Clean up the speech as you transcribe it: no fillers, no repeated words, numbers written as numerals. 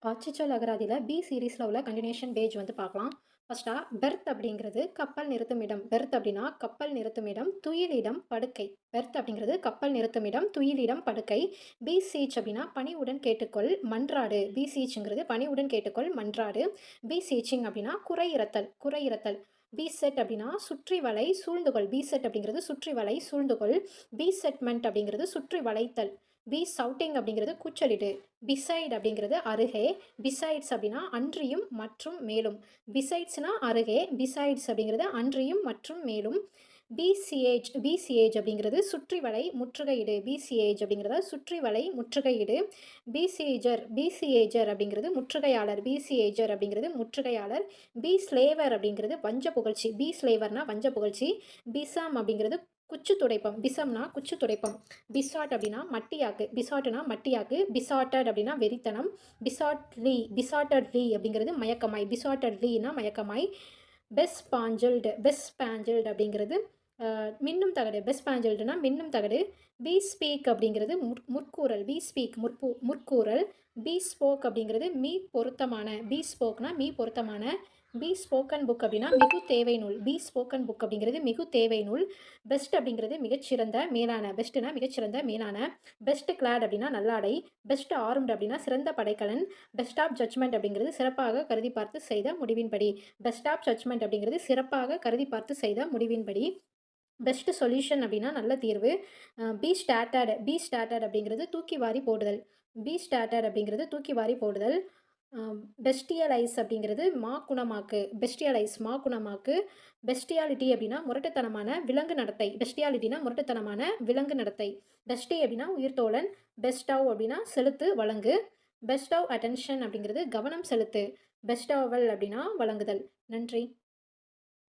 அச்சச்சோ அகராதியில பி சீரிஸ்ல உள்ள continuation page வந்து பார்க்கலாம். ஃபர்ஸ்ட்டா பெர்த் அப்படிங்கிறது கப்பல் நிறுத்தும் இடம். பெர்த் அப்படின்னா கப்பல் நிறுத்தும் இடம், துயிலிடம், படுக்கை. பெர்த் அப்படிங்கிறது கப்பல் நிறுத்தும் இடம், துயிலிடம், படுக்கை. பீசீச் அப்படின்னா பணிவுடன் கேட்டுக்கொள், மன்றாடு. பீசீச்ங்கிறது பணிவுடன் கேட்டுக்கொள், மன்றாடு. பீசீச்சிங் அப்படின்னா குறையிறத்தல், குறையிறத்தல். பீசெட் அப்படின்னா சுற்றி வலை, சூழ்ந்துகொள். பீசெட் அப்படிங்கிறது சுற்றி வலை, சூழ்ந்துகொள். பீசெட்மெண்ட் அப்படிங்கிறது சுற்றி வளைத்தல். பி சவுட்டிங் அப்படிங்கிறது கூச்சலிடு. பிசைட் அப்படிங்கிறது அருகே. பிசைட்ஸ் அப்படின்னா அன்றியும் மற்றும் மேலும். பிசைட்ஸ்னா அருகே. பிசைட்ஸ் அப்படிங்கிறது அன்றியும் மற்றும் மேலும். பிசிஏஜ் பிசிஏஜ் அப்படிங்கிறது சுற்றி வலை முற்றுகையிடு. பிசிஏஜ் அப்படிங்கிறத சுற்றி வலை முற்றுகையிடு. பிசிஏஜர் பிசிஏஜர் அப்படிங்கிறது முற்றுகையாளர். பிசிஏஜர் அப்படிங்கிறது முற்றுகையாளர். பி ஸ்லேவர் அப்படிங்கிறது வஞ்ச புகழ்ச்சி. பி ஸ்லேவர்னா வஞ்ச புகழ்ச்சி. பிசாம் அப்படிங்கிறது குச்சு துடைப்பம். பிசம்னா குச்சு துடைப்பம். பிசாட் அப்படின்னா மட்டியாக்கு. பிசாட்னா மட்டியாக்கு. பிசாட்டட் அப்படின்னா வெறித்தனம். பிசாட்டட்லி அப்படிங்கிறது மயக்கமாய். பிசாட்டட்லினா மயக்கமாய். பெஸ்பாஞ்சில்டு பெஸ்பாஞ்சில்டு அப்படிங்கிறது மின்னும் தகடு. பெஸ்பாஞ்சில்டுனா மின்னும் தகடு. பி ஸ்பீக் அப்படிங்கிறது முற்கூறல். பி ஸ்பீக் முற்கூறல். பி ஸ்போக் அப்படிங்கிறது மீ பொருத்தமான. பி ஸ்போக்னா மீ பொருத்தமான. பி ஸ்போக்கன் புக் அப்படின்னா மிகு தேவை நூல். பி ஸ்போக்கன் புக் அப்படிங்கிறது மிகு தேவை நூல். பெஸ்ட் அப்படிங்கிறது மிகச்சிறந்த மேலான. பெஸ்ட்னா மிகச்சிறந்த மேலான. பெஸ்ட் கிளாட் அப்படின்னா நல்லாடை. பெஸ்ட் ஆர்ம்டு அப்படின்னா சிறந்த படைக்கலன். பெஸ்ட் ஆஃப் ஜட்ஜ்மெண்ட் அப்படிங்கிறது சிறப்பாக கருதி பார்த்து செய்த முடிவின்படி. பெஸ்ட் ஆஃப் ஜட்ஜ்மெண்ட் அப்படிங்கிறது சிறப்பாக கருதி பார்த்து செய்த முடிவின்படி. பெஸ்ட் சொல்யூஷன் அப்படின்னா நல்ல தீர்வு. பி ஸ்டாட்டட் அப்படிங்கிறது தூக்கி வாரி போடுதல். பி ஸ்டாட்டட் அப்படிங்கிறது தூக்கி வாரி போடுதல். பெஸ்டியலைஸ் அப்படிங்கிறது மா குணமாக்கு. பெஸ்டியலைஸ் மா குணமாக்கு. பெஸ்டியாலிட்டி அப்படின்னா முரட்டுத்தனமான விலங்கு நடத்தை. பெஸ்டியாலிட்டினா முரட்டுத்தனமான விலங்கு நடத்தை. பெஸ்டி அப்படின்னா உயிர்த்தோழன். பெஸ்டவ் அப்படின்னா செலுத்து வழங்கு. பெஸ்டவ் அட்டென்ஷன் அப்படிங்கிறது கவனம் செலுத்து. பெஸ்டவல் அப்படின்னா வழங்குதல். நன்றி.